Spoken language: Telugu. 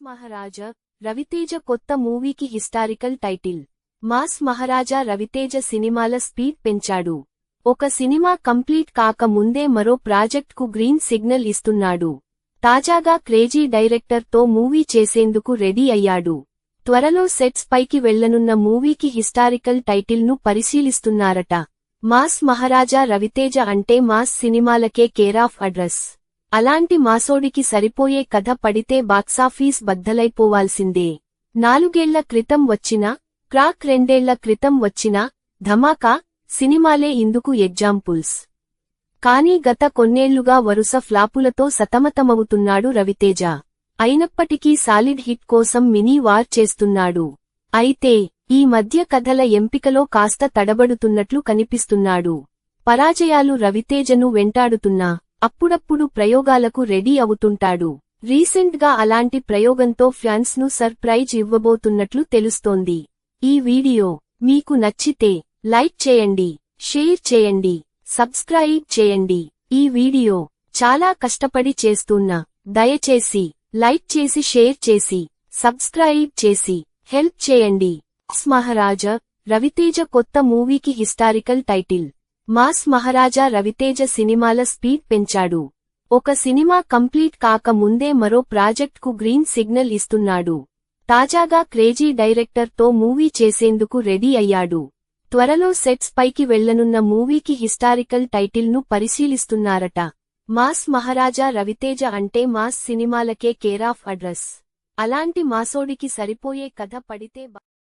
మహారాజా రవితేజ కొత్త మూవీకి హిస్టారికల్ టైటిల్. మాస్ మహారాజా రవితేజ సినిమాల స్పీడ్ పెంచాడు. ఒక సినిమా కంప్లీట్ కాక ముందే మరో ప్రాజెక్ట్కు గ్రీన్ సిగ్నల్ ఇస్తున్నాడు. తాజాగా క్రేజీ డైరెక్టర్ తో మూవీ చేసేందుకు రెడీ అయ్యాడు. త్వరలో సెట్స్ పైకి వెళ్లనున్న మూవీకి హిస్టారికల్ టైటిల్ను పరిశీలిస్తున్నారట. మాస్ మహారాజా రవితేజ అంటే మాస్ సినిమాలకే కేరాఫ్ అడ్రస్. అలాంటి మాసోడికి సరిపోయే కథ పడితే బాక్సాఫీస్ బద్దలైపోవాల్సిందే. 4 ఏళ్ల క్రితం వచ్చిన క్రాక్, 2 ఏళ్ల క్రితం వచ్చిన ధమాకా సినిమాలే ఇందుకు ఎగ్జాంపుల్స్. కానీ గత కొన్నేళ్లుగా వరుస ఫ్లాపులతో సతమతమవుతున్నాడు రవితేజ. అయినప్పటికీ సాలిడ్ హిట్ కోసం మినీ వార్ చేస్తున్నాడు. అయితే ఈ మధ్య కథల ఎంపికలో కాస్త తడబడుతున్నట్లు కనిపిస్తున్నాడు. పరాజయాలు రవితేజను వెంటాడుతున్నా అప్పుడప్పుడు ప్రయోగాలకు రెడీ అవుతుంటాడు. రీసెంట్ గా అలాంటి ప్రయోగంతో ఫ్యాన్స్ ను సర్ప్రైజ్ ఇవ్వబోతున్నట్లు తెలుస్తోంది. ఈ వీడియో మీకు నచ్చితే లైక్ చేయండి, షేర్ చేయండి, సబ్స్క్రైబ్ చేయండి. ఈ వీడియో చాలా కష్టపడి చేస్తున్నా, దయచేసి లైక్ చేసి షేర్ చేసి సబ్స్క్రైబ్ చేసి హెల్ప్ చేయండి. మాస్ మహారాజా రవితేజ కొత్త మూవీకి హిస్టారికల్ టైటిల్. మాస్ మహారాజా రవితేజ సినిమాల స్పీడ్ పెంచాడు. ఒక సినిమా కంప్లీట్ కాక ముందే మరో ప్రాజెక్ట్కు గ్రీన్ సిగ్నల్ ఇస్తున్నాడు. తాజాగా క్రేజీ డైరెక్టర్ తో మూవీ చేసేందుకు రెడీ అయ్యాడు. త్వరలో సెట్స్ పైకి వెళ్లనున్న మూవీకి హిస్టారికల్ టైటిల్ను పరిశీలిస్తున్నారట. మాస్ మహారాజా రవితేజ అంటే మాస్ సినిమాలకే కేరాఫ్ అడ్రస్. అలాంటి మాసోడికి సరిపోయే కథ పడితే